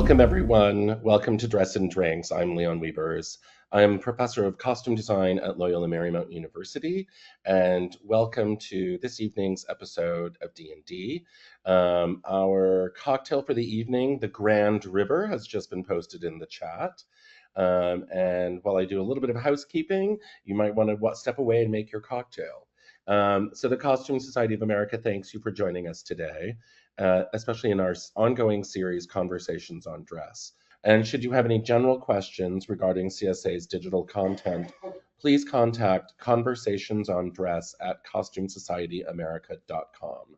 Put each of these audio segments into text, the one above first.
Welcome, everyone. Welcome to Dress and Drinks. I'm Leon Wiebers. I'm professor of costume design at Loyola Marymount University, and welcome to this evening's episode of D&D. Our cocktail for the evening, the Grand River, has just been posted in the chat. And while I do a little bit of housekeeping, you might want to step away and make your cocktail. So the Costume Society of America thanks you for joining us today, especially in our ongoing series, Conversations on Dress. And should you have any general questions regarding CSA's digital content, please contact conversationsondress@costumesocietyamerica.com.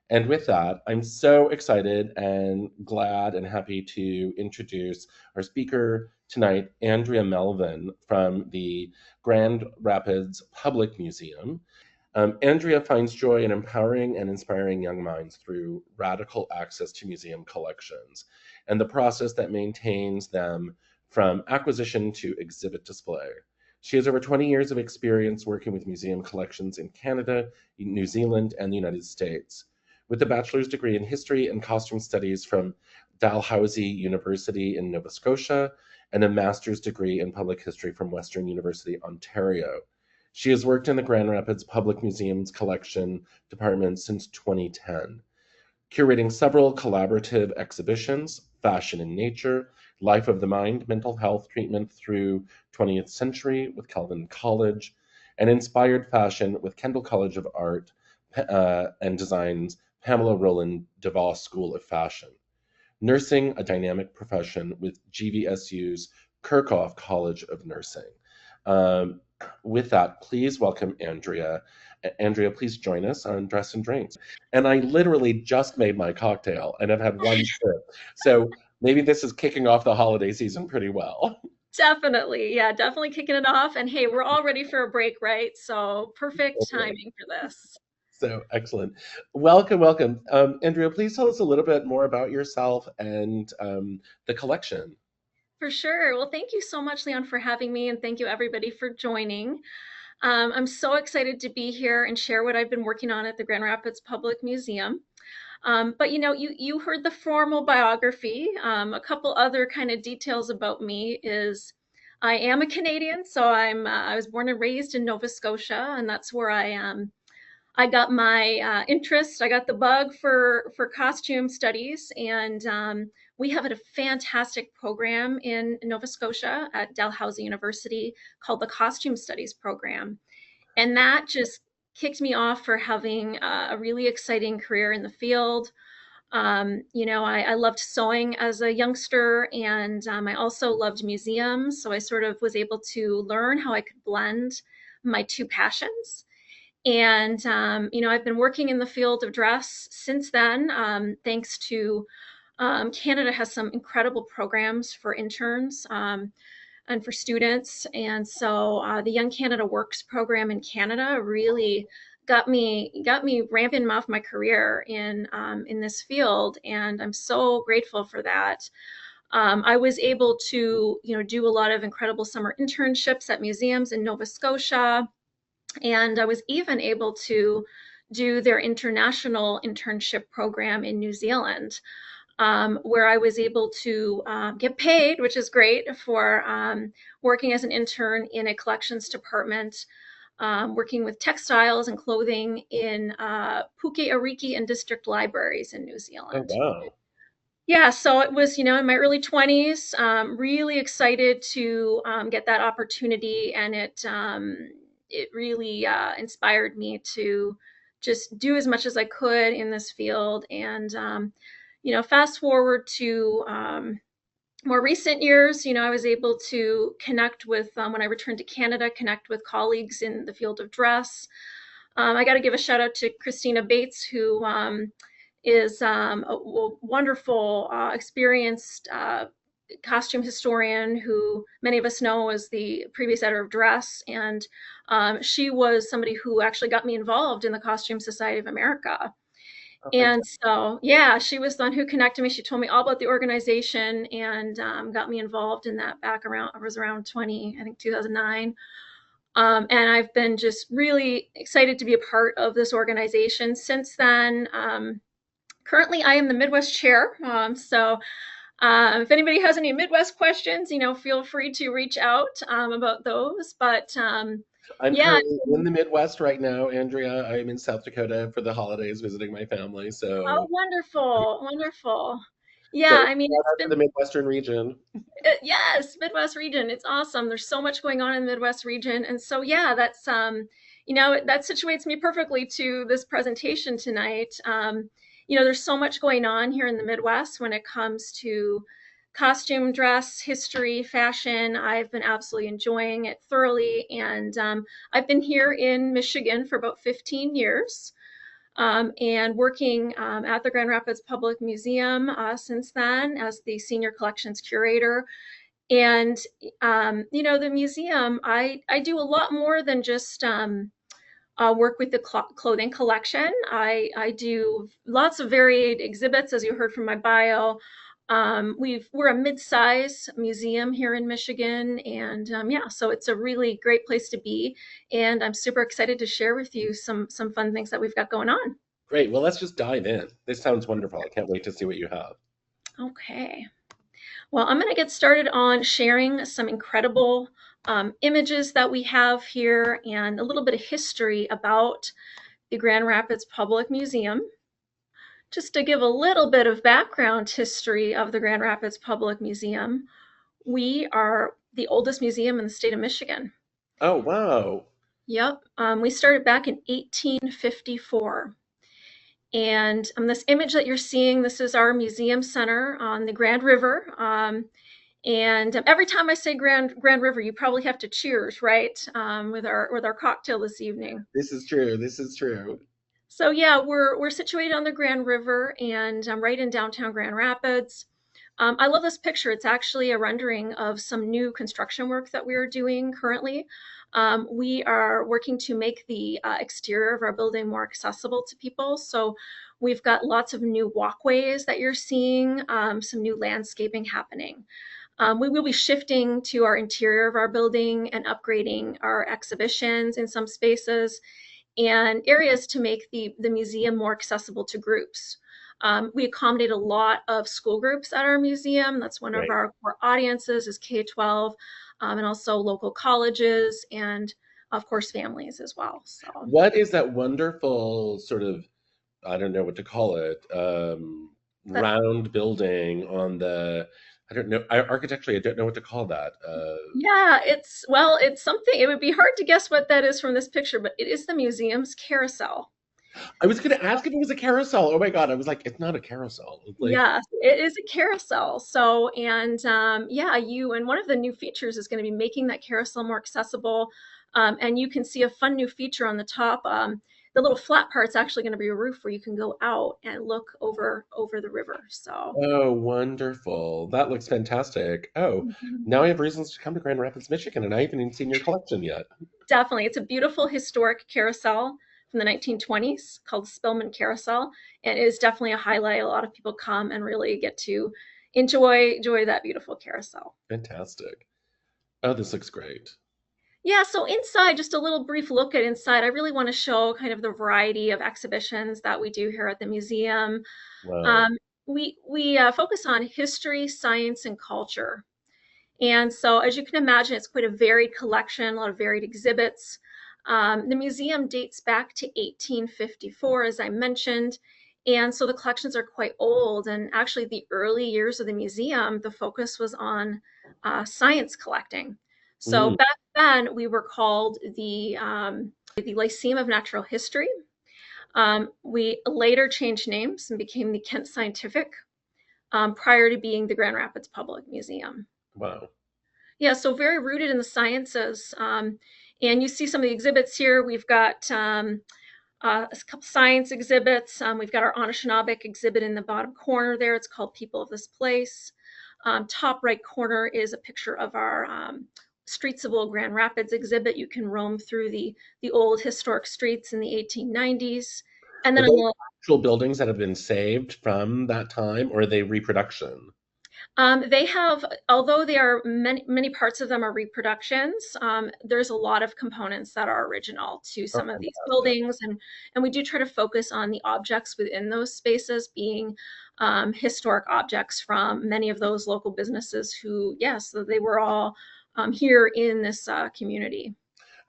And with that, I'm so excited and glad and happy to introduce our speaker tonight, Andrea Melvin from the Grand Rapids Public Museum. Andrea finds joy in empowering and inspiring young minds through radical access to museum collections and the process that maintains them from acquisition to exhibit display. She has over 20 years of experience working with museum collections in Canada, New Zealand, and the United States. With a bachelor's degree in history and costume studies from Dalhousie University in Nova Scotia and a master's degree in public history from Western University, Ontario. She has worked in the Grand Rapids Public Museum's collection department since 2010, curating several collaborative exhibitions, Fashion in Nature, Life of the Mind, Mental Health Treatment Through 20th Century with Calvin College, and Inspired Fashion with Kendall College of Art and Design's Pamela Roland DeVos School of Fashion. Nursing, a Dynamic Profession with GVSU's Kirchhoff College of Nursing. With that, please welcome Andrea. Andrea, please join us on Dress and Drinks. And I literally just made my cocktail and I've had one sip. So maybe this is kicking off the holiday season pretty well. Definitely. Yeah, definitely kicking it off. And hey, we're all ready for a break, right? So perfect timing for this. So excellent. Welcome, welcome. Andrea, please tell us a little bit more about yourself and the collection. For sure. Well, thank you so much, Leon, for having me. And thank you, everybody, for joining. I'm so excited to be here and share what I've been working on at the Grand Rapids Public Museum. But you heard the formal biography. A couple other kind of details about me is I am a Canadian, so I was born and raised in Nova Scotia, and that's where I got my interest. I got the bug for costume studies, and we have a fantastic program in Nova Scotia at Dalhousie University called the Costume Studies program, and that just kicked me off for having a really exciting career in the field. I loved sewing as a youngster, and I also loved museums, so I sort of was able to learn how I could blend my two passions. And, I've been working in the field of dress since then, thanks to Canada has some incredible programs for interns and for students. And so the Young Canada Works program in Canada really got me ramping off my career in this field, and I'm so grateful for that. I was able to do a lot of incredible summer internships at museums in Nova Scotia, and I was even able to do their international internship program in New Zealand, where I was able to get paid, which is great, for working as an intern in a collections department, working with textiles and clothing in Puke Ariki and district libraries in New Oh, Zealand. wow. Yeah, so it was, in my early 20s, really excited to get that opportunity, and it really inspired me to just do as much as I could in this field. And fast forward to more recent years, I was able to connect with, when I returned to Canada, connect with colleagues in the field of dress. I got to give a shout out to Christina Bates, who is a wonderful, experienced costume historian who many of us know as the previous editor of Dress. And she was somebody who actually got me involved in the Costume Society of America. Oh, And so, yeah, she was the one who connected me. She told me all about the organization and got me involved in that back around, I was around 2009. And I've been just really excited to be a part of this organization since then. Currently, I am the Midwest chair. So If anybody has any Midwest questions, feel free to reach out about those. But I'm yeah, currently in the Midwest right now, Andrea. I'm in South Dakota for the holidays visiting my family. oh, So, wonderful, wonderful. so Yeah, I mean, shout it's out to been the Midwestern region. Yes, Midwest region. It's awesome. There's so much going on in the Midwest region. And so yeah, that situates me perfectly to this presentation tonight. There's so much going on here in the Midwest when it comes to costume, dress, history, fashion. I've been absolutely enjoying it thoroughly. And I've been here in Michigan for about 15 years. And working at the Grand Rapids Public Museum since then as the senior collections curator. And the museum, I do a lot more than just work with the clothing collection. I do lots of varied exhibits, as you heard from my bio. We're a mid-size museum here in Michigan, and yeah, so it's a really great place to be. And I'm super excited to share with you some fun things that we've got going on. Great. Well, let's just dive in. This sounds wonderful. I can't wait to see what you have. Okay. Well, I'm going to get started on sharing some incredible images that we have here and a little bit of history about the Grand Rapids Public Museum. Just to give a little bit of background history of the Grand Rapids Public Museum, we are the oldest museum in the state of Michigan. Oh, wow. Yep, we started back in 1854. And this image that you're seeing, this is our museum center on the Grand River. And every time I say Grand River, you probably have to cheers, right? With our cocktail this evening. This is true. This is true. So yeah, we're situated on the Grand River, and I'm right in downtown Grand Rapids. I love this picture. It's actually a rendering of some new construction work that we are doing currently. We are working to make the exterior of our building more accessible to people. So we've got lots of new walkways that you're seeing, some new landscaping happening. We will be shifting to our interior of our building and upgrading our exhibitions in some spaces and areas to make the museum more accessible to groups. We accommodate a lot of school groups at our museum. That's one of Right. our core audiences is K-12, and also local colleges and of course families as well. So What is that wonderful sort of, I don't know what to call it, that round building on the, I don't know, architecturally, I don't know what to call that. yeah, it's something. It would be hard to guess what that is from this picture, but it is the museum's carousel. I was going to ask if it was a carousel. Oh my God. I was like, it's not a carousel. It's like, Yes, it is a carousel. So, and yeah, and one of the new features is going to be making that carousel more accessible. And you can see a fun new feature on the top. The little flat part's actually going to be a roof where you can go out and look over the river. So, oh, wonderful. That looks fantastic. Oh, mhm. now I have reasons to come to Grand Rapids, Michigan, and I haven't even seen your collection yet. Definitely, it's a beautiful historic carousel from the 1920s called Spillman Carousel, and it is definitely a highlight. A lot of people come and really get to enjoy that beautiful carousel. Fantastic. Oh, this looks great. Yeah, so inside, just a little brief look at inside. I really want to show kind of the variety of exhibitions that we do here at the museum. Wow. Um, we focus on history, science, and culture. And so, as you can imagine, it's quite a varied collection, a lot of varied exhibits. The museum dates back to 1854, as I mentioned. And so the collections are quite old. And actually, the early years of the museum, the focus was on science collecting. So Mm, back then, we were called the Lyceum of Natural History. We later changed names and became the Kent Scientific prior to being the Grand Rapids Public Museum. wow. Yeah, so very rooted in the sciences. And you see some of the exhibits here. We've got a couple science exhibits. We've got our Anishinaabe exhibit in the bottom corner there. It's called People of This Place. Top right corner is a picture of our Streets of Old Grand Rapids exhibit. You can roam through the old historic streets in the 1890s. And Are then those actual buildings that have been saved from that time, or are they reproduction? They have, although they are many parts of them are reproductions, there's a lot of components that are original to Oh, some of these fantastic. buildings, and we do try to focus on the objects within those spaces being historic objects from many of those local businesses who, yes, so they were all here in this community.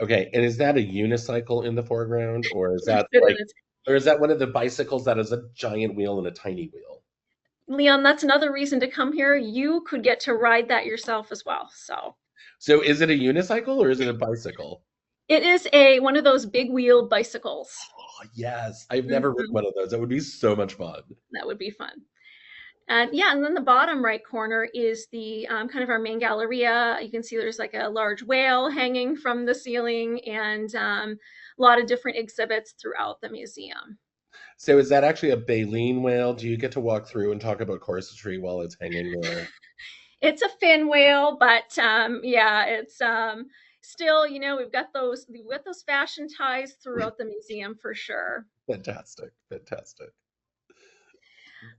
Okay, and is that a unicycle in the foreground, or is that It like, is. or is that one of the bicycles that is a giant wheel and a tiny wheel? Leon, that's another reason to come here. You could get to ride that yourself as well. So So is it a unicycle or is it a bicycle? it is a one of those big wheel bicycles. Oh, yes. I've never ridden Mhm. one of those. That would be so much fun. That would be fun. And yeah, and then the bottom right corner is the kind of our main galleria. You can see there's like a large whale hanging from the ceiling and a lot of different exhibits throughout the museum. So is that actually a baleen whale? Do you get to walk through and talk about corsetry while it's hanging there? It's a fin whale, but yeah, it's still, we've got those fashion ties throughout the museum for sure. Fantastic, fantastic.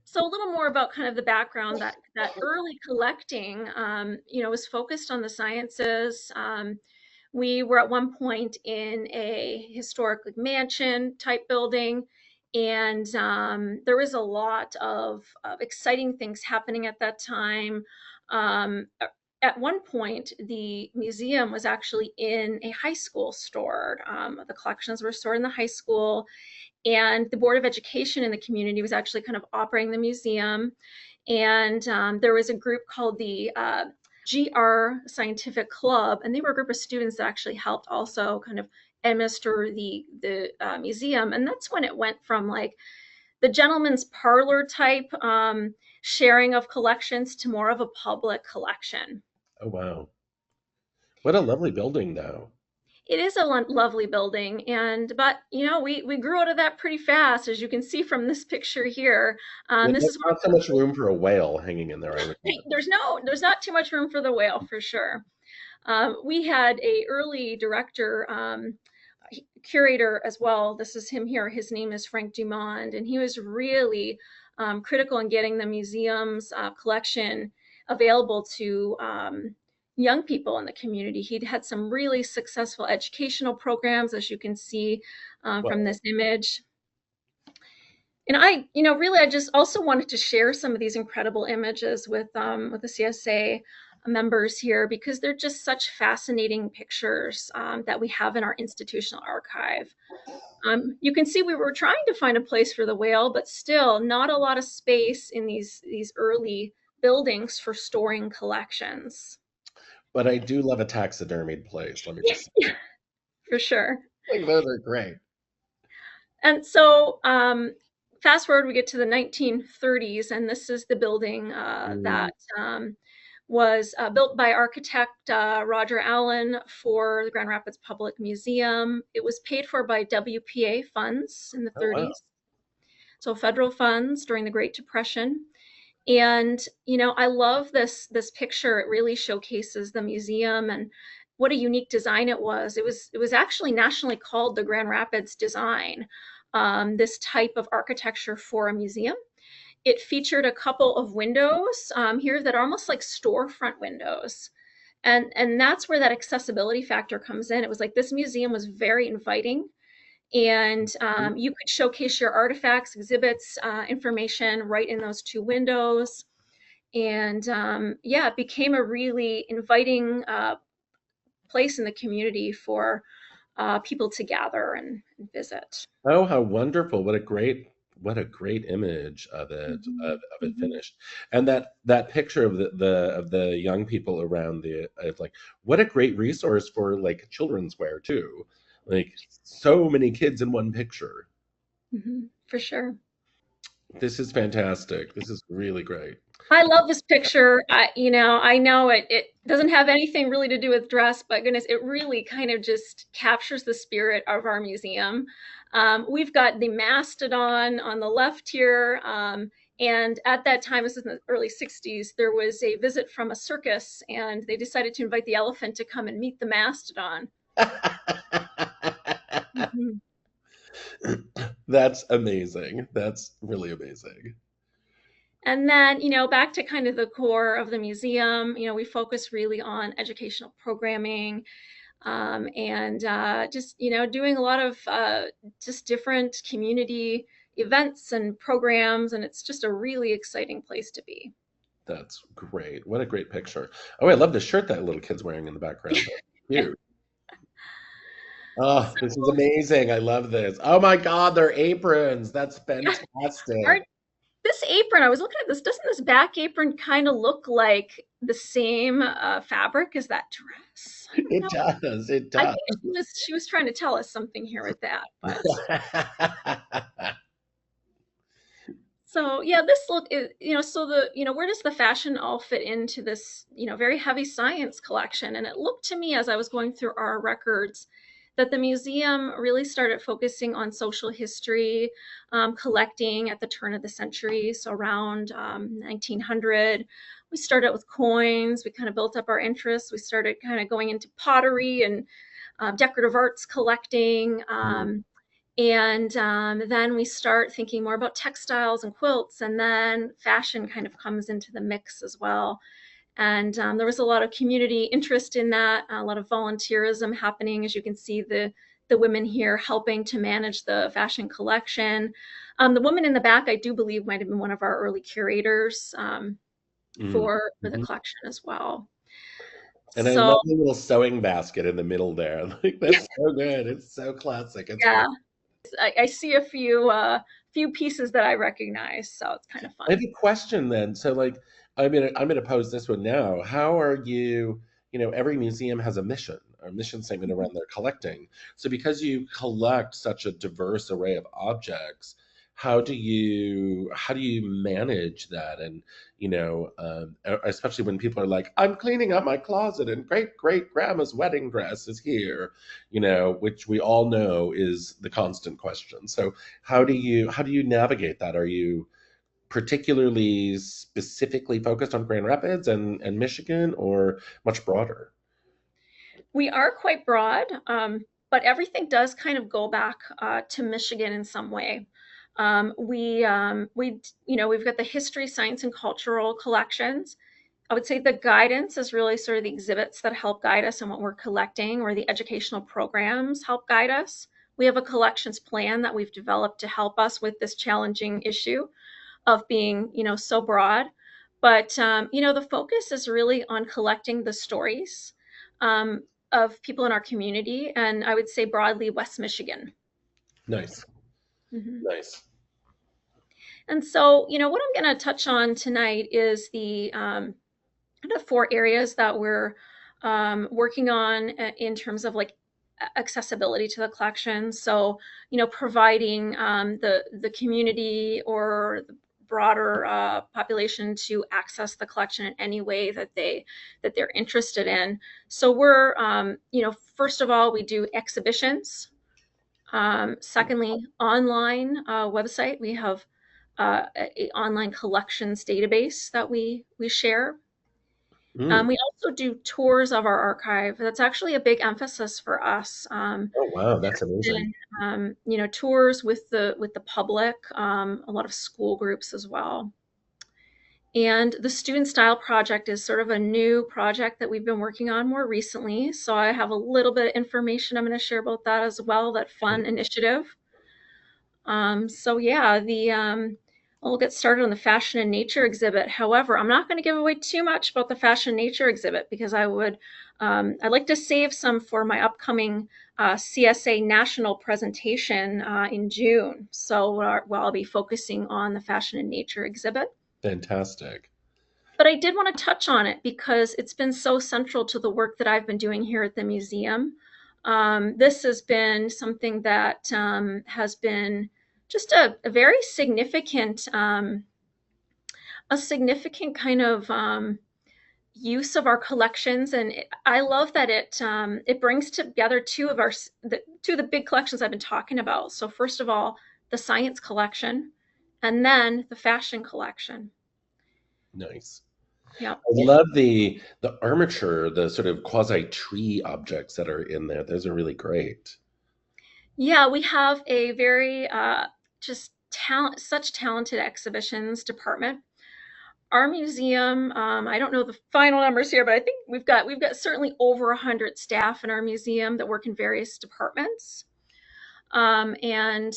So a little more about kind of the background that early collecting, was focused on the sciences. We were at one point in a historic like, mansion type building, and there was a lot of exciting things happening at that time. Um, at one point, the museum was actually in a high school stored. The collections were stored in the high school, and the Board of Education in the community was actually kind of operating the museum. And there was a group called the GR Scientific Club, and they were a group of students that actually helped also kind of administer the museum. And that's when it went from like the gentleman's parlor type sharing of collections to more of a public collection. Oh, wow. What a lovely building, though. It is a lovely building, and but we grew out of that pretty fast, as you can see from this picture here. Yeah, This there's is not so much room for a whale hanging in there, I would right, imagine. there's not too much room for the whale for sure. We had a early director, curator as well. This is him here. His name is Frank Dumond, and he was really critical in getting the museum's collection available to young people in the community. He'd had some really successful educational programs, as you can see from Well, this image. And really, I just also wanted to share some of these incredible images with the CSA members here because they're just such fascinating pictures that we have in our institutional archive. You can see we were trying to find a place for the whale, but still not a lot of space in these early buildings for storing collections. but I do love a taxidermied place, let me Yeah, just say. for sure. Like, those are great. And so, fast forward, we get to the 1930s, and this is the building Mm. that was built by architect Roger Allen for the Grand Rapids Public Museum. It was paid for by WPA funds in the Oh, wow. 30s, so federal funds during the Great Depression. And I love this picture. It really showcases the museum and what a unique design it was. It was actually nationally called the Grand Rapids design. This type of architecture for a museum. It featured a couple of windows here that are almost like storefront windows. And that's where that accessibility factor comes in. It was like this museum was very inviting, and you could showcase your artifacts, exhibits, information right in those two windows. And yeah, it became a really inviting place in the community for people to gather and visit. Oh, how wonderful. What a great image Mhm, of it mhm. finished. And that picture of the young people around the like what a great resource for like children's wear too. Like so many kids in one picture. For sure. This is fantastic. This is really great. I love this picture. I know it doesn't have anything really to do with dress, but goodness, it really kind of just captures the spirit of our museum. We've got the mastodon on the left here. And at that time, this is in the early 60s, there was a visit from a circus, and they decided to invite the elephant to come and meet the mastodon. Mhm. That's amazing. That's really amazing. And then, back to kind of the core of the museum, we focus really on educational programming, and just doing a lot of just different community events and programs, and it's just a really exciting place to be. That's great. What a great picture. Oh, I love the shirt that little kid's wearing in the background. That's Yeah. cute. Oh, this is So, amazing. I love this. Oh my God, they're aprons. That's yeah, our, fantastic. this apron, I was looking at this. Doesn't this back apron kind of look like the same fabric as that dress? I don't It know. does. It I does. think she was trying to tell us something here with that, but so yeah, this look is, so where does the fashion all fit into this, very heavy science collection? And it looked to me as I was going through our records that the museum really started focusing on social history, collecting at the turn of the century, so around 1900. We started with coins. We kind of built up our interests. We started kind of going into pottery and decorative arts collecting. And then we start thinking more about textiles and quilts, and then fashion kind of comes into the mix as well. And there was a lot of community interest in that, a lot of volunteerism happening. As you can see, the women here helping to manage the fashion collection. The woman in the back, I do believe, might have been one of our early curators Mm. for the Mhm. collection as well. And I So love the little sewing basket in the middle there. Like that's so good. It's so classic. It's yeah, great. I see a few pieces that I recognize, so it's kind of I have fun. a question then. So, like, I'm gonna pose this one now. How are you? You know, every museum has a mission or mission statement around their collecting. So, because you collect such a diverse array of objects, how do you manage that? And especially when people are like, "I'm cleaning up my closet, and great grandma's wedding dress is here," which we all know is the constant question. So, how do you navigate that? Are you particularly specifically focused on Grand Rapids and Michigan, or much broader? We are quite broad, but everything does kind of go back to Michigan in some way. We've got the history, science, and cultural collections. I would say the guidance is really sort of the exhibits that help guide us in what we're collecting, or the educational programs help guide us. We have a collections plan that we've developed to help us with this challenging issue of being, so broad. But, the focus is really on collecting the stories of people in our community. And I would say broadly, West Michigan. Nice, Mhm. nice. And so, what I'm going to touch on tonight is the kind of four areas that we're working on in terms of like accessibility to the collection. So, providing the community or the broader population to access the collection in any way that they're interested in. So we're, first of all, we do exhibitions. Secondly, online website. We have a online collections database that we share. Mm. We also do tours of our archive. That's actually a big emphasis for us. Oh wow, that's amazing. And tours with the public, a lot of school groups as well. And the student style project is sort of a new project that we've been working on more recently. So I have a little bit of information I'm going to share about that as well. That fun initiative. So yeah, we'll get started on the fashion and nature exhibit. However, I'm not going to give away too much about the fashion and nature exhibit because I'd like to save some for my upcoming CSA national presentation in June. So where I'll be focusing on the fashion and nature exhibit. Fantastic. But I did want to touch on it because it's been so central to the work that I've been doing here at the museum. This has been something that has been just a very significant, a significant kind of use of our collections, and I love that it brings together two of the big collections I've been talking about. So first of all, the science collection, and then the fashion collection. Nice. Yeah. I love the armature, the sort of quasi tree objects that are in there. Those are really great. Yeah, we have a very just such talented exhibitions department. Our museum, I don't know the final numbers here, but I think we've got certainly over 100 staff in our museum that work in various departments. And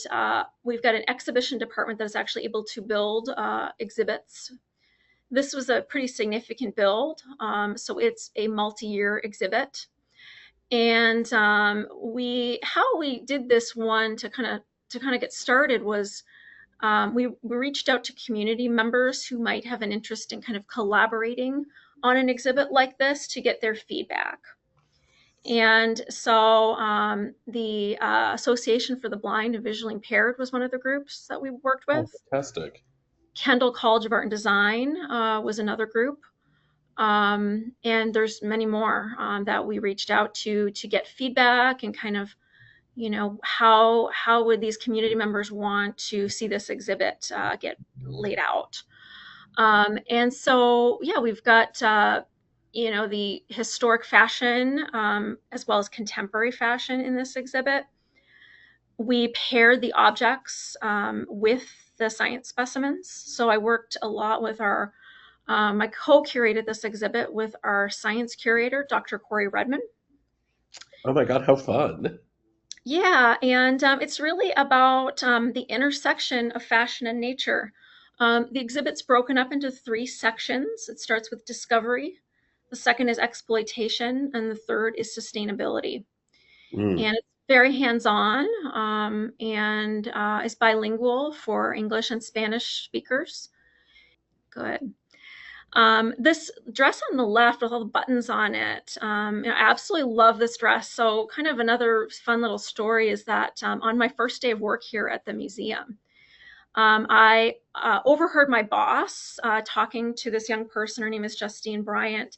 we've got an exhibition department that is actually able to build exhibits. This was a pretty significant build, so it's a multi-year exhibit. And we how we did this one to kind of get started was we reached out to community members who might have an interest in kind of collaborating on an exhibit like this to get their feedback. And so the Association for the Blind and Visually Impaired was one of the groups that we worked Oh, with. fantastic. Kendall College of Art and Design was another group. And there's many more that we reached out to get feedback and kind of, how would these community members want to see this exhibit get laid out. And so, yeah, we've got, the historic fashion as well as contemporary fashion in this exhibit. We paired the objects with the science specimens. So I worked a lot with I co-curated this exhibit with our science curator, Dr. Corey Redman. Oh my God, how fun. Yeah, and it's really about the intersection of fashion and nature. The exhibit's broken up into three sections. It starts with discovery, the second is exploitation, and the third is sustainability. Mm. And it's very hands-on and is bilingual for English and Spanish speakers. Good. This dress on the left with all the buttons on it, I absolutely love this dress. So, kind of another fun little story is that on my first day of work here at the museum, I overheard my boss talking to this young person. Her name is Justine Bryant,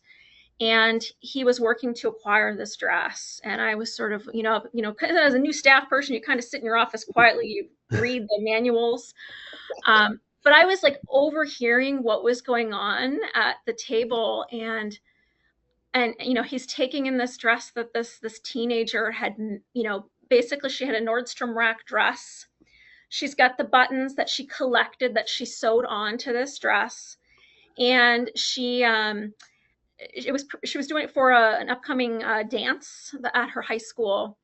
and he was working to acquire this dress. And I was sort of, as a new staff person, you kind of sit in your office quietly, you read the manuals. But I was like overhearing what was going on at the table, and he's taking in this dress that this teenager had, basically she had a Nordstrom Rack dress. She's got the buttons that she collected that she sewed onto this dress, and she was doing it for an upcoming dance at her high school,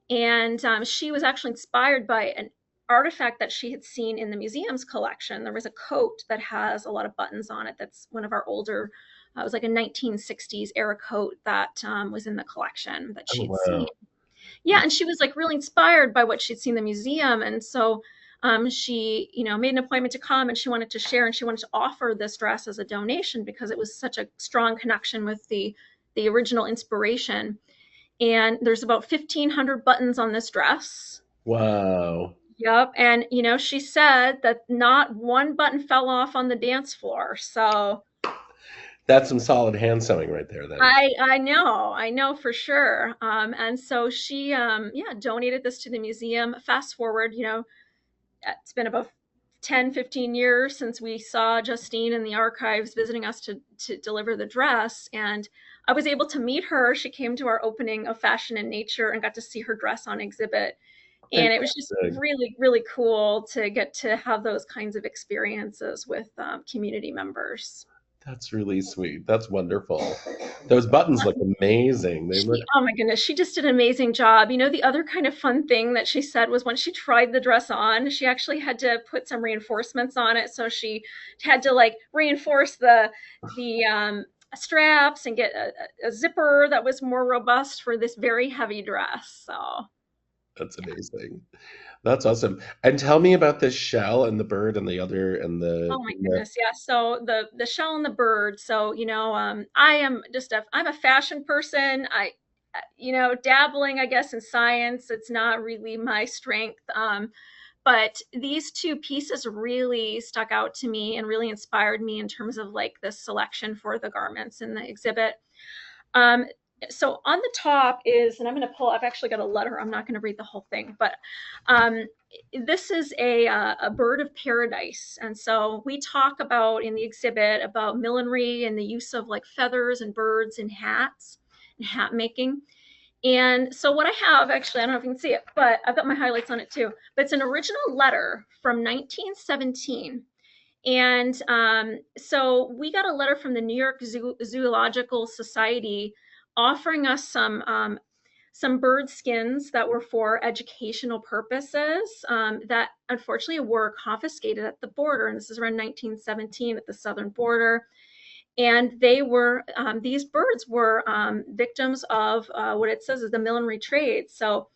and she was actually inspired by an artifact that she had seen in the museum's collection. There was a coat that has a lot of buttons on it. That's one of our older. It was like a 1960s era coat that was in the collection that Oh she'd seen. wow. Yeah, and she was like really inspired by what she'd seen in the museum, and so she, made an appointment to come, and she wanted to share, and she wanted to offer this dress as a donation because it was such a strong connection with the original inspiration. And there's about 1,500 buttons on this dress. Wow. Yep, and she said that not one button fell off on the dance floor. So That's some solid hand sewing right there then. I know for sure. And so she yeah, donated this to the museum. Fast forward, it's been about 10, 15 years since we saw Justine in the archives visiting us to deliver the dress. And I was able to meet her. She came to our opening of Fashion and Nature and got to see her dress on exhibit. And it was just Fantastic. really, really cool to get to have those kinds of experiences with community members. That's really sweet. That's wonderful. Those buttons look amazing. They look Oh my goodness, she just did an amazing job. The other kind of fun thing that she said was when she tried the dress on, she actually had to put some reinforcements on it. So she had to like reinforce the straps and get a zipper that was more robust for this very heavy dress. So that's amazing. That's awesome. And tell me about this shell and the bird and the other oh my and the goodness, yeah. So the shell and the bird. So I'm a fashion person. Dabbling, I guess, in science. It's not really my strength. But these two pieces really stuck out to me and really inspired me in terms of like the selection for the garments in the exhibit. Um, so on the top is, and I'm going to pull. I've actually got a letter. I'm not going to read the whole thing, but um, this is a bird of paradise. And so we talk about in the exhibit about millinery and the use of like feathers and birds in hats and hat making. And so what I have, actually, I don't know if you can see it, but I've got my highlights on it too. But it's an original letter from 1917. And so we got a letter from the New York Zoological Society offering us some bird skins that were for educational purposes that unfortunately were confiscated at the border. And this is around 1917 at the southern border. And they were these birds were victims of what it says is the millinery trade. So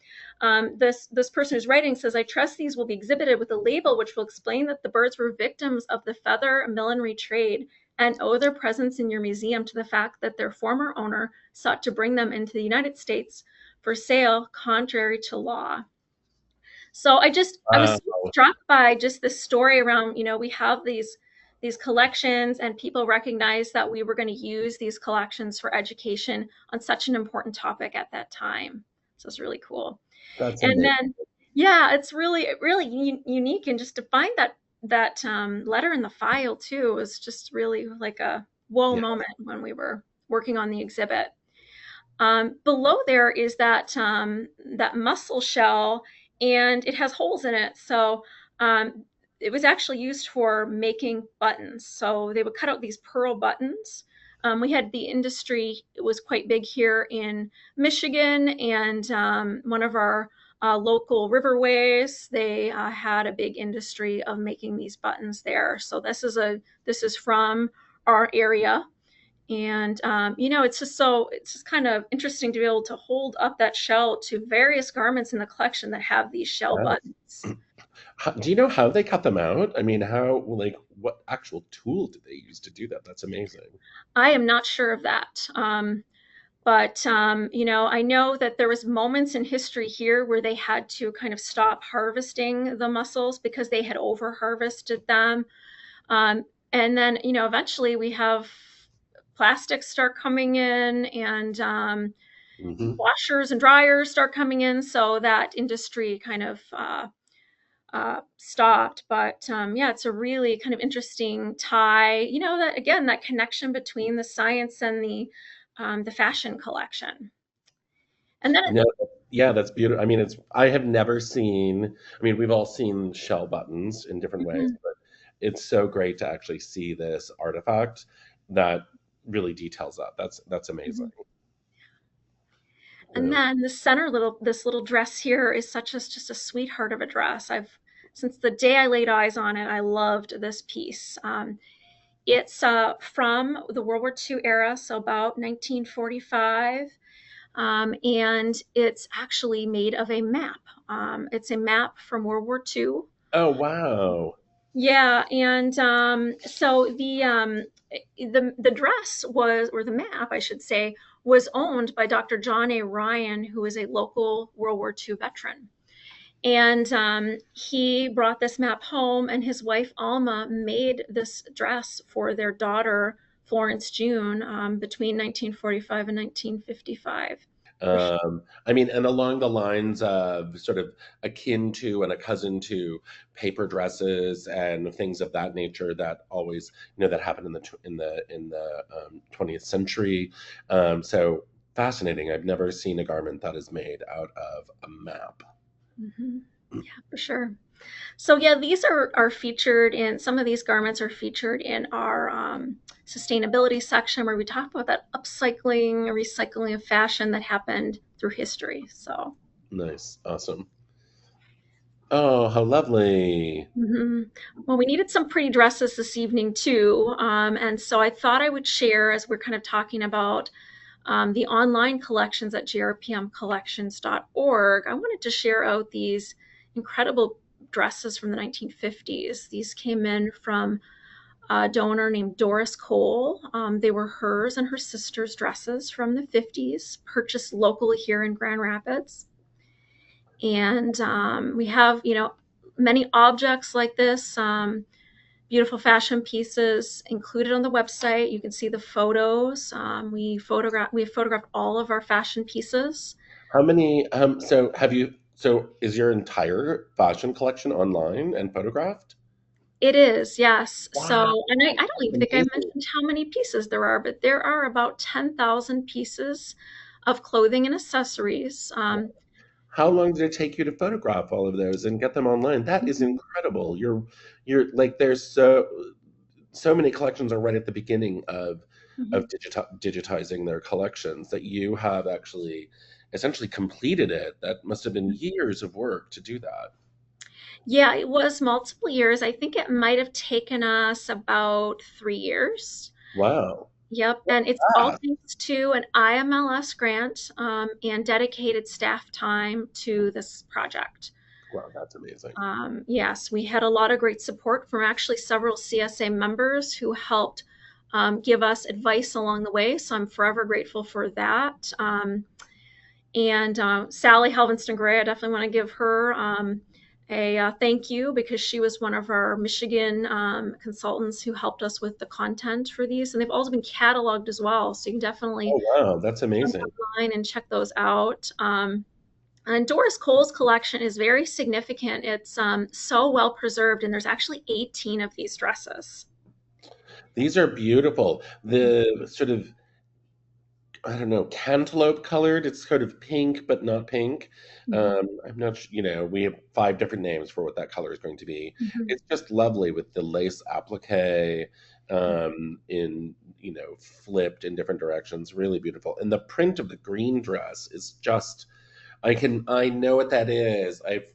this person who's writing says, I trust these will be exhibited with a label which will explain that the birds were victims of the feather millinery trade and owe their presence in your museum to the fact that their former owner sought to bring them into the United States for sale contrary to law. So I was Wow, so struck by just the story around, we have these collections and people recognize that we were going to use these collections for education on such an important topic at that time. So it's really cool. that's And amazing. then, yeah, it's really unique, and just to find that letter in the file too was just really like a whoa Yeah. moment when we were working on the exhibit. Below there is that mussel shell, and it has holes in it. So um, it was actually used for making buttons. So they would cut out these pearl buttons. We had the industry; it was quite big here in Michigan, and one of our local riverways, they had a big industry of making these buttons there. So this is from our area, and it's just kind of interesting to be able to hold up that shell to various garments in the collection that have these shell Yeah. buttons. Do you know how they cut them out? I mean, how, like, what actual tool did they use to do that? That's amazing. I am not sure of that. But I know that there was moments in history here where they had to kind of stop harvesting the mussels because they had over harvested them. And then, eventually we have plastics start coming in, and Hmm. washers and dryers start coming in, so that industry kind of stopped. But yeah, it's a really kind of interesting tie. That again, that connection between the science and the fashion collection. And then, No, yeah, that's beautiful. I mean, I have never seen, I mean, we've all seen shell buttons in different ways, mhm, but it's so great to actually see this artifact that really details that. That's amazing. mhm. And Yeah. then this little dress here is such as just a sweetheart of a dress. I've Since the day I laid eyes on it, I loved this piece. It's from the World War II era, so about 1945. And it's actually made of a map. It's a map from World War II. Oh, wow. Yeah, and so the dress was, or the map, I should say, was owned by Dr. John A. Ryan, who is a local World War II veteran. And he brought this map home, and his wife Alma made this dress for their daughter Florence June between 1945 and 1955. I mean, and along the lines of sort of akin to and a cousin to paper dresses and things of that nature that always, that happened in the 20th century. So fascinating. I've never seen a garment that is made out of a map. Mhm. Yeah, for sure. So yeah, these are featured in some of these garments are featured in our sustainability section where we talk about that upcycling, recycling of fashion that happened through history. So. Nice, awesome. Oh, how lovely. Mhm. Well, we needed some pretty dresses this evening too, and so I thought I would share, as we're kind of talking about the online collections at grpmcollections.org. I wanted to share out these incredible dresses from the 1950s. These came in from a donor named Doris Cole. They were hers and her sister's dresses from the 50s, purchased locally here in Grand Rapids. And we have, many objects like this, beautiful fashion pieces included on the website. You can see the photos. We photographed all of our fashion pieces. How many, so is your entire fashion collection online and photographed? It is, yes. So, Wow, and I don't even think I amazing. mentioned how many pieces there are, but there are about 10,000 pieces of clothing and accessories. How long did it take you to photograph all of those and get them online? That is Mhm, incredible. You're like there's so many collections are right at the beginning of mhm. digitizing their collections that you have actually essentially completed it. That must have been years of work to do that. Yeah, it was multiple years. I think it might have taken us about 3 years. Wow. Yep, and it's all Ah, thanks to an IMLS grant and dedicated staff time to this project. wow, that's amazing. Yes, we had a lot of great support from actually several CSA members who helped give us advice along the way. So I'm forever grateful for that. And Sally Helvinston Gray, I definitely want to give her a thank you because she was one of our Michigan consultants who helped us with the content for these. And they've also been cataloged as well. So you can definitely Oh, wow, that's jump amazing. online and check those out. And Doris Cole's collection is very significant. It's so well preserved, and there's actually 18 of these dresses. These are beautiful. The sort of, I don't know, cantaloupe colored. It's sort of pink, but not pink. Mhm. I'm not, we have five different names for what that color is going to be. Mhm. It's just lovely with the lace applique, flipped in different directions. Really beautiful. And the print of the green dress is just, I know what that is. I've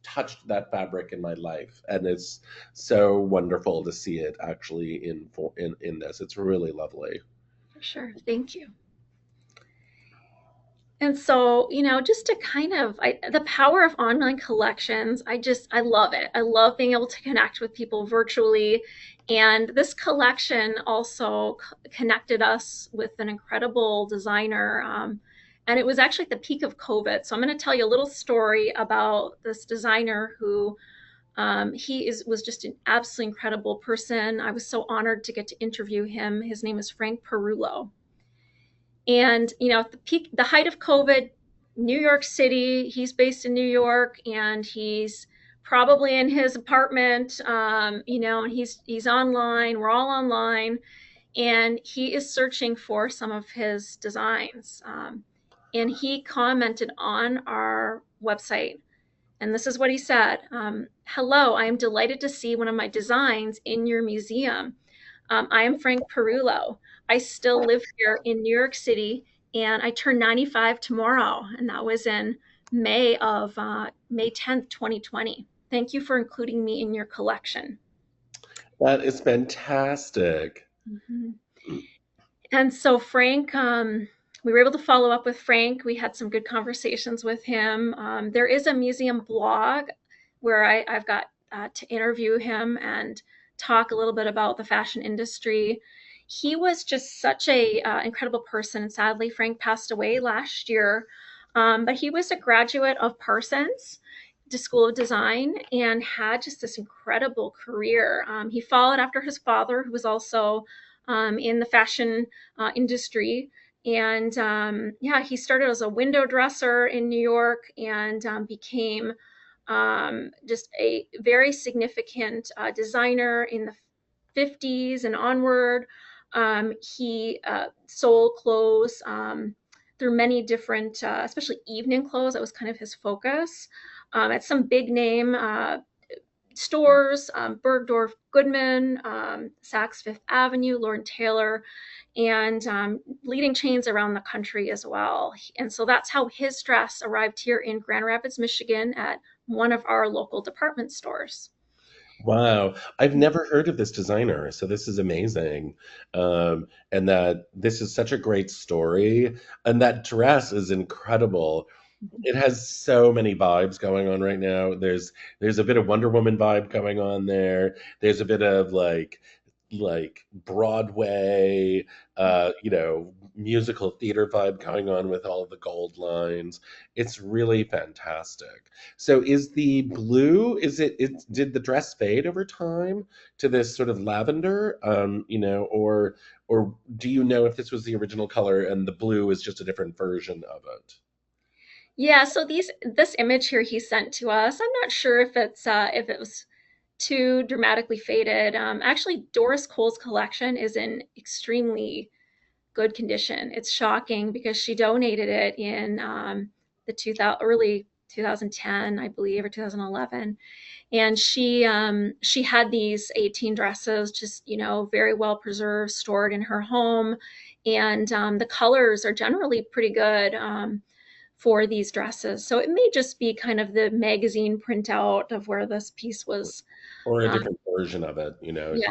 touched that fabric in my life, and it's so wonderful to see it actually in this. It's really lovely. For sure. Thank you. And so, just to kind of, the power of online collections, I love it. I love being able to connect with people virtually. And this collection also connected us with an incredible designer. And it was actually at the peak of COVID. So I'm going to tell you a little story about this designer who was just an absolutely incredible person. I was so honored to get to interview him. His name is Frank Perullo. And, at the peak, the height of COVID, New York City, he's based in New York and he's probably in his apartment, and he's online. We're all online. And he is searching for some of his designs. And he commented on our website. And this is what he said. Hello, I am delighted to see one of my designs in your museum. I am Frank Perullo. I still live here in New York City, and I turn 95 tomorrow, and that was in May 10th, 2020. Thank you for including me in your collection. That is fantastic. Mhm. And so Frank, we were able to follow up with Frank. We had some good conversations with him. There is a museum blog where I've got to interview him and talk a little bit about the fashion industry. He was just such a incredible person. And sadly, Frank passed away last year. But he was a graduate of Parsons School of Design and had just this incredible career. He followed after his father, who was also in the fashion industry. And yeah, he started as a window dresser in New York and became just a very significant designer in the 50s and onward. He sold clothes through many different, especially evening clothes. That was kind of his focus. At some big name stores, Bergdorf Goodman, Saks Fifth Avenue, Lord Taylor, and leading chains around the country as well. And so that's how his dress arrived here in Grand Rapids, Michigan at one of our local department stores. Wow. I've never heard of this designer, so this is amazing. And that this is such a great story. And that dress is incredible. It has so many vibes going on right now. There's a bit of Wonder Woman vibe going on there. There's a bit of like Broadway, musical theater vibe going on with all of the gold lines. It's really fantastic. So is the blue, did the dress fade over time to this sort of lavender, or do you know if this was the original color and the blue is just a different version of it? Yeah, so this image here he sent to us, I'm not sure if it was too dramatically faded. Actually, Doris Cole's collection is in extremely good condition. It's shocking because she donated it in the 2000, early 2010, I believe, or 2011. And she had these 18 dresses, just very well preserved, stored in her home, and the colors are generally pretty good. for these dresses. So it may just be kind of the magazine printout of where this piece was. Or a Um, different version of it, if yeah,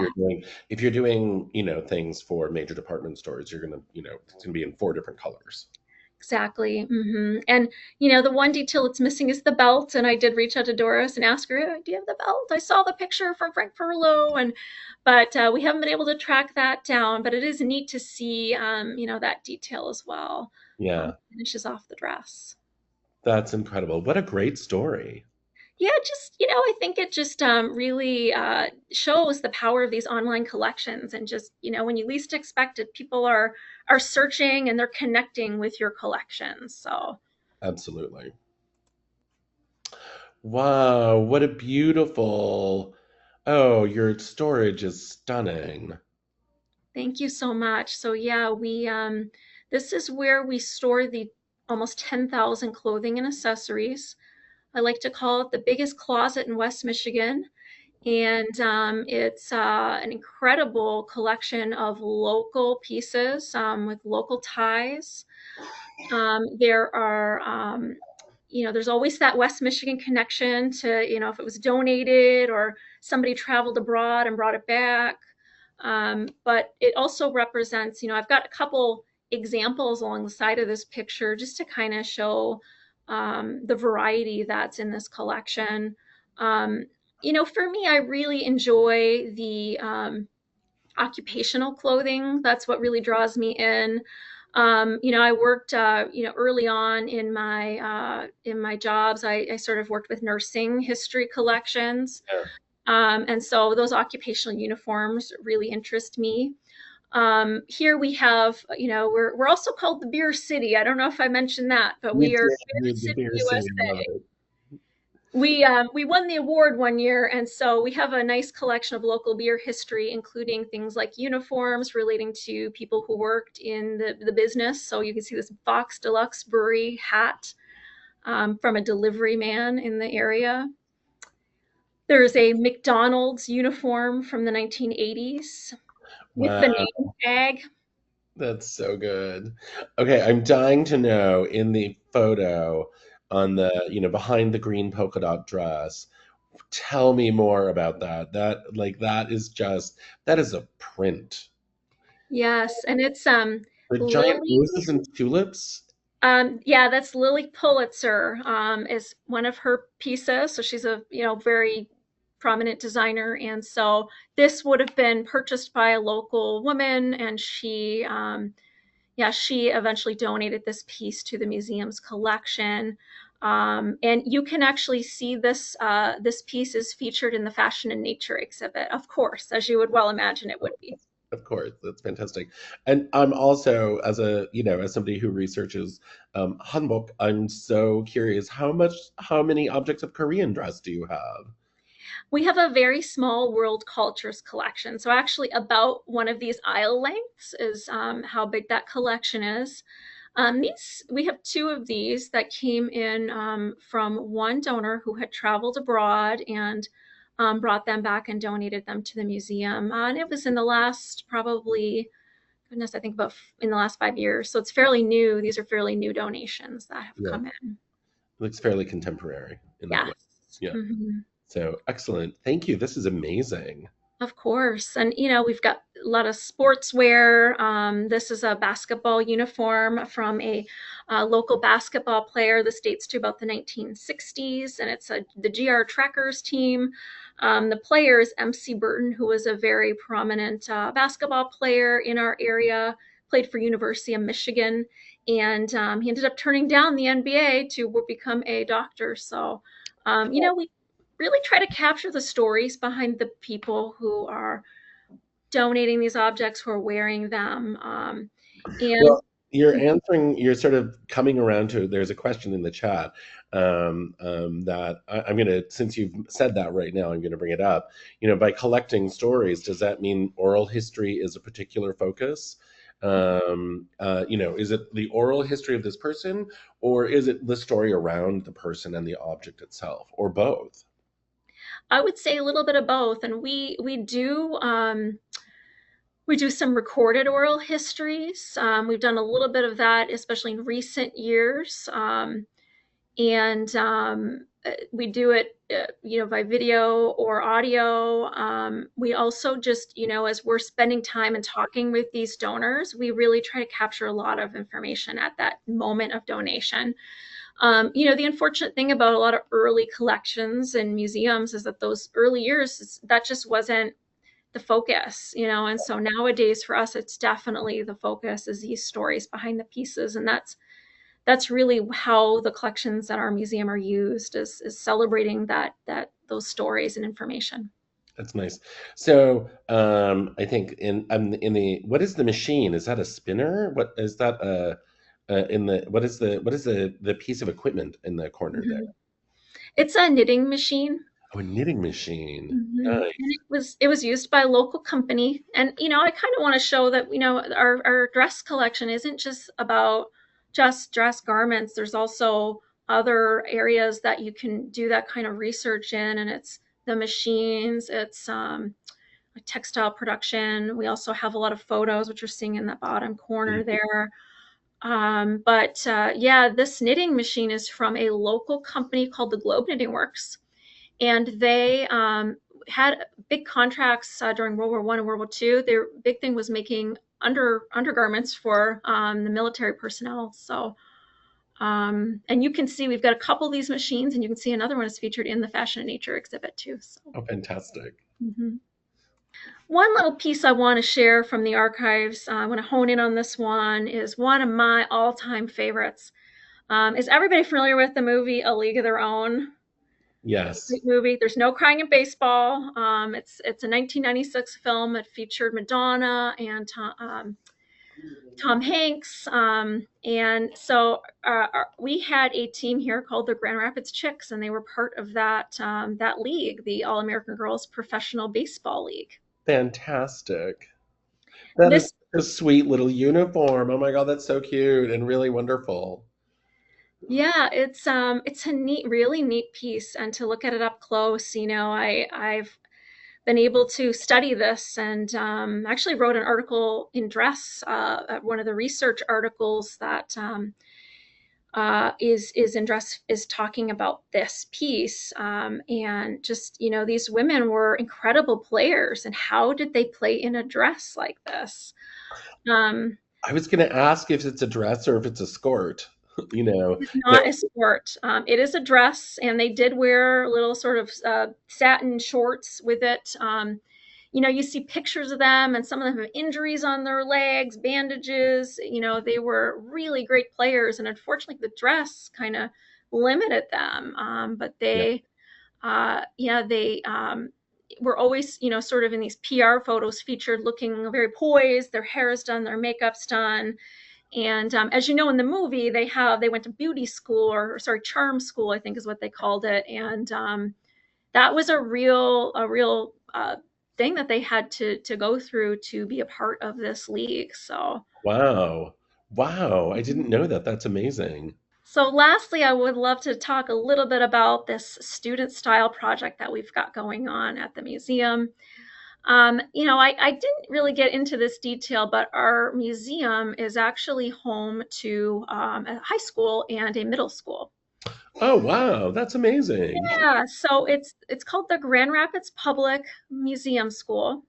you're doing, things for major department stores, you're gonna, it's gonna be in four different colors. exactly. And the one detail it's missing is the belt. And I did reach out to Doris and ask her, "Oh, do you have the belt? I saw the picture from Frank Furlow, and but we haven't been able to track that down. But it is neat to see, that detail as well. Yeah, Finishes off the dress. that's incredible. What a great story. Yeah, just, I think it just really shows the power of these online collections, and just, when you least expect it, people are searching and they're connecting with your collections. So Absolutely. Wow, what a beautiful. Oh, your storage is stunning. thank you so much. So yeah, we this is where we store the almost 10,000 clothing and accessories. I like to call it the biggest closet in West Michigan. And it's an incredible collection of local pieces with local ties. There are, there's always that West Michigan connection to, if it was donated or somebody traveled abroad and brought it back. But it also represents, I've got a couple examples along the side of this picture just to kind of show the variety that's in this collection. Um, for me, I really enjoy the occupational clothing. That's what really draws me in. I worked, early on in my jobs. I sort of worked with nursing history collections, Yeah. and so those occupational uniforms really interest me. Here we have, we're also called the Beer City. I don't know if I mentioned that, but You we are did. Beer You're the City, Beer City. I love USA. it. We won the award one year, and so we have a nice collection of local beer history, including things like uniforms relating to people who worked in the business. So you can see this Fox Deluxe Brewery hat from a delivery man in the area. There's a McDonald's uniform from the 1980s with the Wow, name tag. that's so good. Okay, I'm dying to know in the photo on the, behind the green polka dot dress. Tell me more about that. That is a print. Yes, and it's The giant Lily. roses and tulips. Yeah, that's Lily Pulitzer, is one of her pieces. So she's a, very prominent designer. And so this would have been purchased by a local woman, and she eventually donated this piece to the museum's collection. And you can actually see this piece is featured in the Fashion and Nature exhibit, of course, as you would well imagine it would be. Of course, that's fantastic. And I'm also, as somebody who researches hanbok, I'm so curious, how many objects of Korean dress do you have? We have a very small world cultures collection. So actually about one of these aisle lengths is how big that collection is. These we have two of these that came in from one donor who had traveled abroad and brought them back and donated them to the museum. And it was in the last probably, goodness, I think about in the last 5 years. So it's fairly new. These are fairly new donations that have Yeah, come in. looks fairly contemporary in that way. Yes. Yeah. Mhm. So excellent. Thank you. This is amazing. Of course. And, we've got a lot of sportswear. This is a basketball uniform from a local basketball player. This dates to about the 1960s, and it's the GR Trackers team. The player is MC Burton, who was a very prominent basketball player in our area, played for University of Michigan, and he ended up turning down the NBA to become a doctor. So, we really try to capture the stories behind the people who are donating these objects, who are wearing them. And Well, you're sort of coming around to, there's a question in the chat that I'm going to, since you've said that right now, I'm going to bring it up. By collecting stories, does that mean oral history is a particular focus? Is it the oral history of this person, or is it the story around the person and the object itself, or both? I would say a little bit of both. And we do We do some recorded oral histories. We've done a little bit of that, especially in recent years. And We do it, by video or audio. We also just, as we're spending time and talking with these donors, we really try to capture a lot of information at that moment of donation. The unfortunate thing about a lot of early collections and museums is that those early years, that just wasn't the focus, and so nowadays for us, it's definitely the focus is these stories behind the pieces. And that's really how the collections at our museum are used, is celebrating those stories and information. That's nice. So, I think in the what is the machine? Is that a spinner? What is that? In the what is the piece of equipment in the corner there? Mhm. It's a knitting machine. Oh, a knitting machine. And Nice. it was used by a local company. And I kind of want to show that our dress collection isn't just about just dress garments. There's also other areas that you can do that kind of research in, and it's the machines, it's like textile production. We also have a lot of photos, which you're seeing in the bottom corner Mhm. there. But Yeah, this knitting machine is from a local company called the Globe Knitting Works, and they had big contracts during World War I and World War II. Their big thing was making undergarments for the military personnel. So, and you can see we've got a couple of these machines, and you can see another one is featured in the Fashion and Nature exhibit too. So, Oh, fantastic. mhm. One little piece I want to share from the archives, I want to hone in on this one, is one of my all-time favorites. Is everybody familiar with the movie A League of Their Own? Yes. Great movie. There's no crying in baseball. It's a 1996 film that featured Madonna and Tom Hanks. And so We had a team here called the Grand Rapids Chicks, and they were part of that league, the All American Girls Professional Baseball League. Fantastic. That is This a sweet little uniform. Oh my God, that's so cute and really wonderful. Yeah, it's a really neat piece, and to look at it up close, I've been able to study this, and actually wrote an article in Dress, one of the research articles that is in Dress, is talking about this piece, and just these women were incredible players, and how did they play in a dress like this? Um, I was going to ask if it's a dress or if it's a skirt. You know, It's there, not a sport. It is a dress, and they did wear little sort of satin shorts with it. You see pictures of them, and some of them have injuries on their legs, bandages. They were really great players, and unfortunately, the dress kind of limited them. But yeah, they were always, sort of in these PR photos featured looking very poised. Their hair is done, their makeup's done, and as you know, in the movie, they went to beauty school, or sorry, charm school, I think is what they called it, and that was a real thing that they had to go through to be a part of this league. So, wow. Wow. I didn't know that. That's amazing. lastly, I would love to talk a little bit about this student style project that we've got going on at the museum. I didn't really get into this detail, but our museum is actually home to a high school and a middle school. Oh, wow. That's amazing. Yeah, so it's called the Grand Rapids Public Museum School.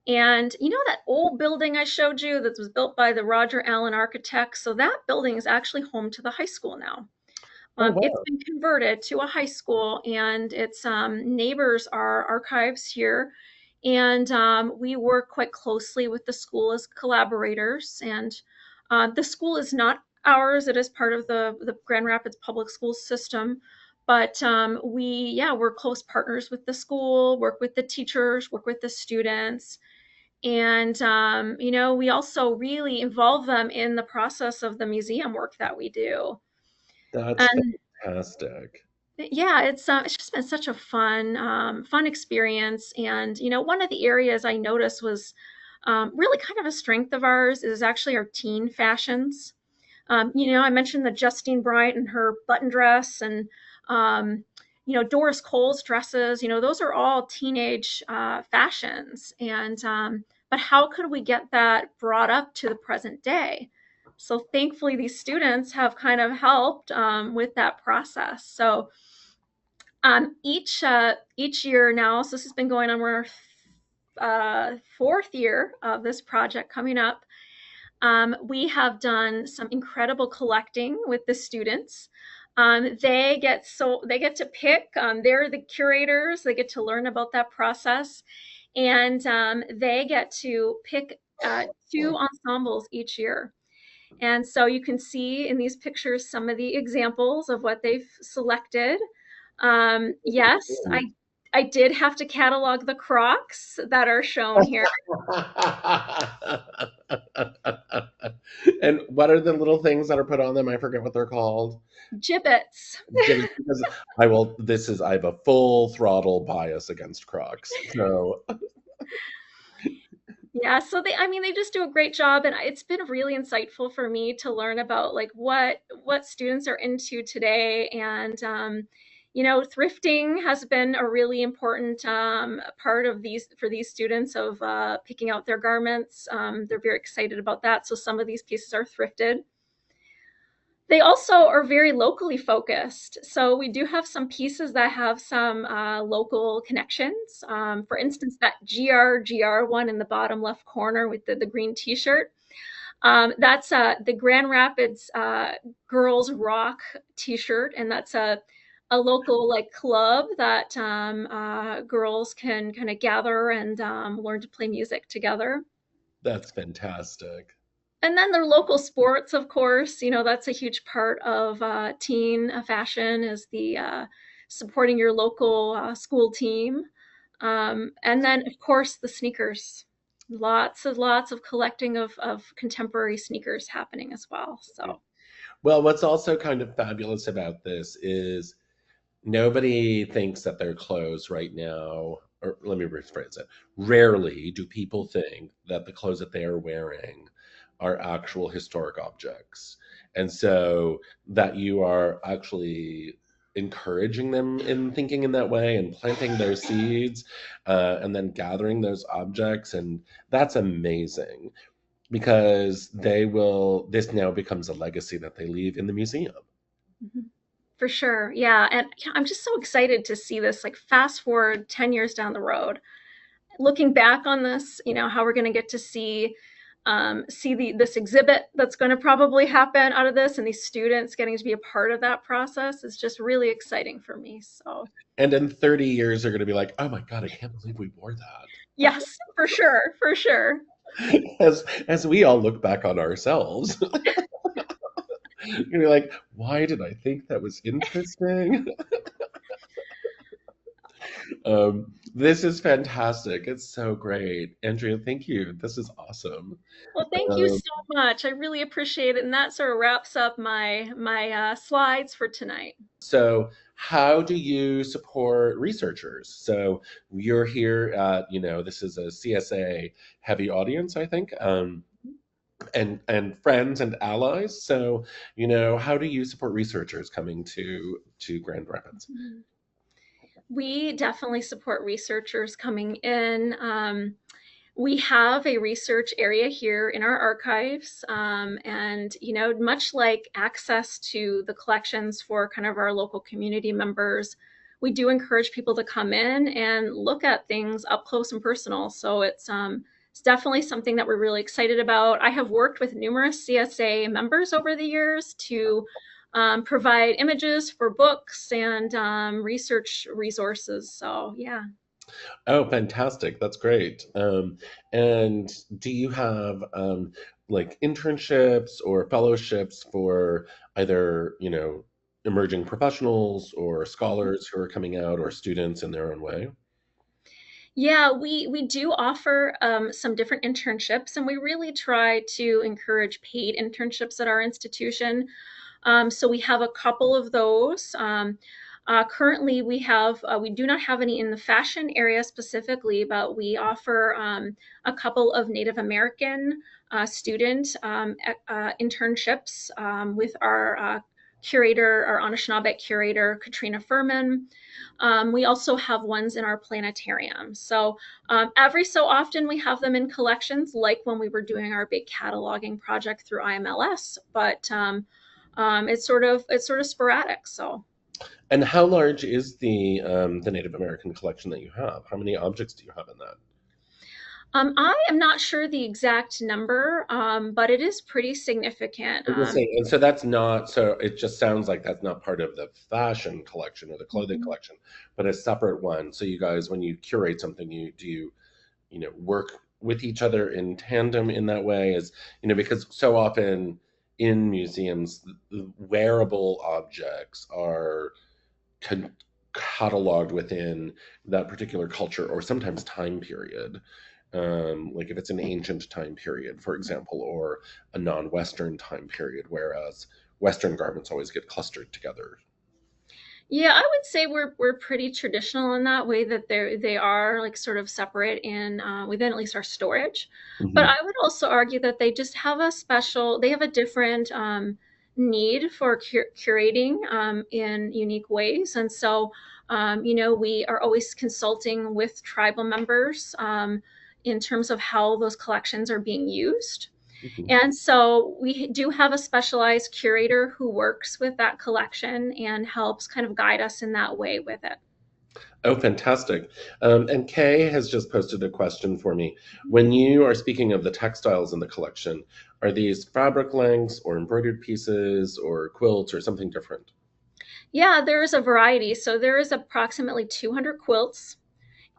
And that old building I showed you that was built by the Roger Allen architects? So that building is actually home to the high school now. Oh, It's wow. been converted to a high school, and its neighbors are archives here. And we work quite closely with the school as collaborators. And the school is not ours; it is part of the Grand Rapids Public School system. But we're close partners with the school, work with the teachers, work with the students, and we also really involve them in the process of the museum work that we do. That's And fantastic. yeah, it's just been such a fun experience. And one of the areas I noticed was really kind of a strength of ours is actually our teen fashions. I mentioned the Justine Bryant and her button dress, and Doris Cole's dresses. Those are all teenage fashions, and but how could we get that brought up to the present day? So thankfully, these students have kind of helped with that process. So each year now, so this has been going on, we're fourth year of this project coming up. We have done some incredible collecting with the students. They get to pick. They're the curators. They get to learn about that process, and they get to pick two ensembles each year. And so you can see in these pictures some of the examples of what they've selected. Yes, I did have to catalog the Crocs that are shown here. And what are the little things that are put on them? I forget what they're called. Gibbets. Just because I have a full throttle bias against Crocs. So Yeah, so they just do a great job, and it's been really insightful for me to learn about like what students are into today. And thrifting has been a really important part of these students of picking out their garments. They're very excited about that, so some of these pieces are thrifted. They also are very locally focused. So we do have some pieces that have some local connections. For instance, that GR one in the bottom left corner with the green t-shirt. That's the Grand Rapids Girls Rock t-shirt, and that's a local like club that girls can kind of gather and learn to play music together. that's fantastic. And then their local sports, of course, that's a huge part of teen fashion is the supporting your local school team. And then, of course, the sneakers. Lots of collecting of contemporary sneakers happening as well. So, Well, what's also kind of fabulous about this is nobody thinks that their clothes right now, or let me rephrase it. Rarely do people think that the clothes that they are wearing are actual historic objects. And so that you are actually encouraging them in thinking in that way and planting those seeds and then gathering those objects. And that's amazing because this now becomes a legacy that they leave in the museum. mhm. For sure. Yeah. And I'm just so excited to see this like fast forward 10 years down the road. Looking back on this, how we're going to get to see this exhibit that's going to probably happen out of this, and these students getting to be a part of that process is just really exciting for me. So, And in 30 years, they're going to be like, oh my God, I can't believe we wore that. yes, for sure, for sure. As we all look back on ourselves, you're like, why did I think that was interesting? This is fantastic. It's so great. Andrea, thank you. This is awesome. Well, thank you Um, so much. I really appreciate it, and that sort of wraps up my slides for tonight. so, how do you support researchers? So, you're here at, this is a CSA heavy audience, I think. And friends and allies. So, how do you support researchers coming to Grand Rapids? We definitely support researchers coming in. We have a research area here in our archives, and much like access to the collections for kind of our local community members, we do encourage people to come in and look at things up close and personal. So it's definitely something that we're really excited about. I have worked with numerous CSA members over the years to provide images for books and research resources. So yeah. Oh, fantastic. That's great. And do you have like internships or fellowships for either, emerging professionals or scholars who are coming out or students in their own way? Yeah, we do offer some different internships, and we really try to encourage paid internships at our institution. So we have a couple of those. Currently, we do not have any in the fashion area specifically, but we offer a couple of Native American student internships with our curator, our Anishinaabe curator, Katrina Furman. We also have ones in our planetarium. So every so often we have them in collections, like when we were doing our big cataloging project through IMLS. But it's sort of sporadic. So And how large is the Native American collection that you have? How many objects do you have in that? I am not sure the exact number, but it is pretty significant. I'm just saying, and so that's not, so it just sounds like that's not part of the fashion collection or the clothing Mhm. collection, but a separate one. So you guys, when you curate something, work with each other in tandem in that way? Is, because so often in museums, the wearable objects are con- cataloged within that particular culture or sometimes time period. Like if it's an ancient time period, for example, or a non-Western time period, whereas Western garments always get clustered together. Yeah, I would say we're pretty traditional in that way that they are like sort of separate in within at least our storage. But Mhm. I would also argue that they have a different need for curating in unique ways. And so, we are always consulting with tribal members in terms of how those collections are being used. Mhm. And so we do have a specialized curator who works with that collection and helps kind of guide us in that way with it. Oh, fantastic. And Kay has just posted a question for me. When you are speaking of the textiles in the collection, are these fabric lengths or embroidered pieces or quilts or something different? Yeah, there is a variety. So there is approximately 200 quilts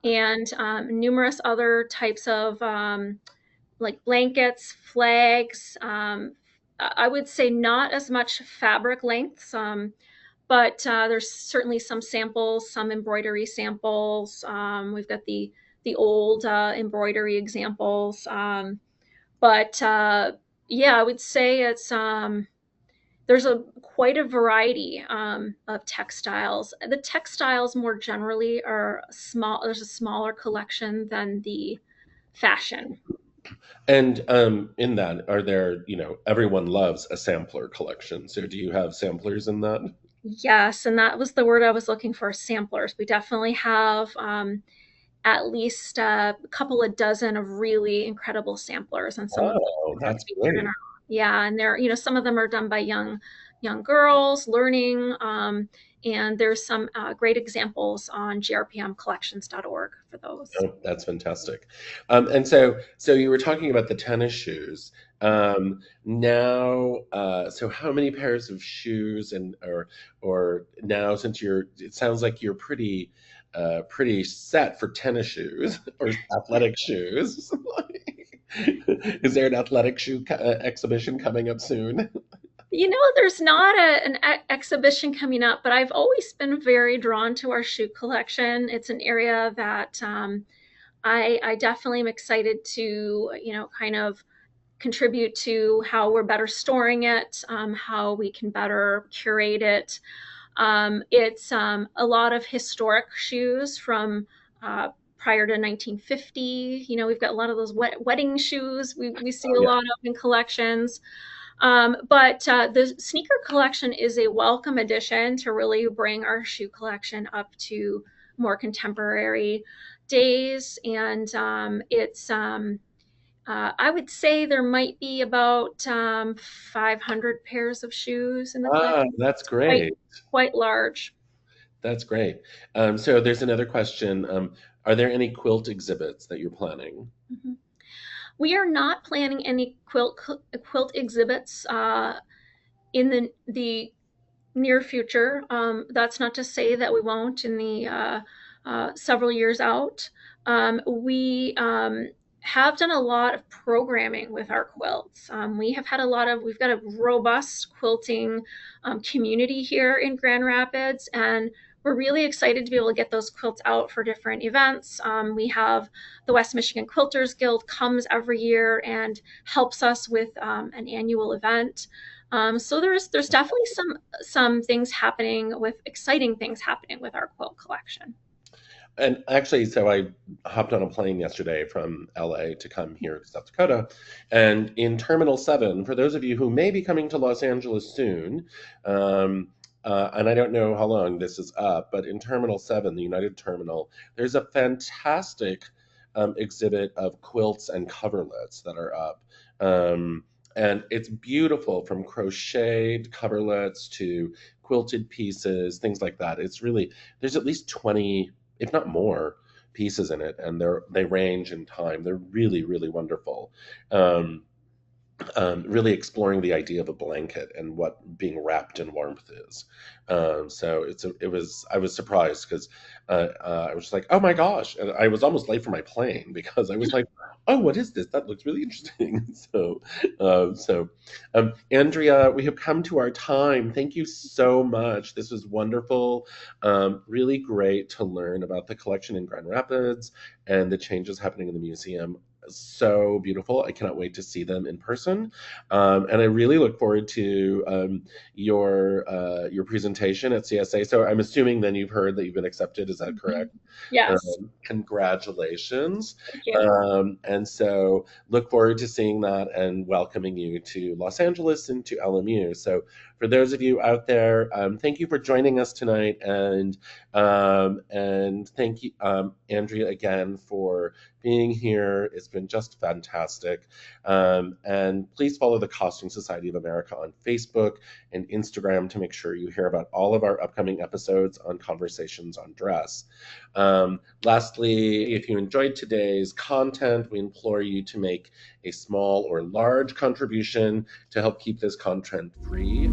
and numerous other types of like blankets, flags. I would say not as much fabric lengths, but there's certainly some samples, some embroidery samples. We've got the old embroidery examples, but yeah, I would say there's a quite a variety of textiles. The textiles more generally are small. There's a smaller collection than the fashion. And in that, are there, everyone loves a sampler collection. So do you have samplers in that? Yes, and that was the word I was looking for, samplers. We definitely have at least a couple of dozen of really incredible samplers, and some of Oh, those are that's featured in great. our yeah, and some of them are done by young girls learning, and there's some great examples on grpmcollections.org for those. Oh, that's fantastic. And so you were talking about the tennis shoes. Now, so how many pairs of shoes or now since it sounds like you're pretty set for tennis shoes or athletic shoes. Is there an athletic shoe exhibition coming up soon? There's not exhibition coming up, but I've always been very drawn to our shoe collection. It's an area that I definitely am excited to, kind of contribute to how we're better storing it, how we can better curate it. It's a lot of historic shoes from prior to 1950. We've got a lot of those wedding shoes we see Oh, a yeah. lot of in collections. But the sneaker collection is a welcome addition to really bring our shoe collection up to more contemporary days. And I would say there might be about 500 pairs of shoes in the Ah, collection. that's It's quite great. quite large. That's great. So there's another question. Are there any quilt exhibits that you're planning? Mhm. We are not planning any quilt exhibits in the near future. That's not to say that we won't in the several years out. We have done a lot of programming with our quilts. We've got a robust quilting community here in Grand Rapids, and we're really excited to be able to get those quilts out for different events. We have the West Michigan Quilters Guild comes every year and helps us with an annual event. So there's definitely some things happening with exciting things happening with our quilt collection. And actually, so I hopped on a plane yesterday from LA to come here to South Dakota. And in Terminal 7, for those of you who may be coming to Los Angeles soon, um, and I don't know how long this is up, but in Terminal 7, the United Terminal, there's a fantastic exhibit of quilts and coverlets that are up. Um, and it's beautiful, from crocheted coverlets to quilted pieces, things like that. It's really, there's at least 20, if not more, pieces in it, and they range in time. They're really, really wonderful. Um, really exploring the idea of a blanket and what being wrapped in warmth is. So it was, I was surprised because I was just like, oh my gosh, and I was almost late for my plane because I was like, oh, what is this? That looks really interesting. Andrea, we have come to our time. Thank you so much. This was wonderful. Really great to learn about the collection in Grand Rapids and the changes happening in the museum. So beautiful. I cannot wait to see them in person. And I really look forward to your presentation at CSA. So I'm assuming then you've heard that you've been accepted. Is that Mhm. correct? Yes, Congratulations. thank you. And so look forward to seeing that and welcoming you to Los Angeles and to LMU. So for those of you out there, thank you for joining us tonight. And thank you, Andrea, again for being here. It's been just fantastic. And please follow the Costume Society of America on Facebook and Instagram to make sure you hear about all of our upcoming episodes on Conversations on Dress. Lastly, if you enjoyed today's content, we implore you to make a small or large contribution to help keep this content free.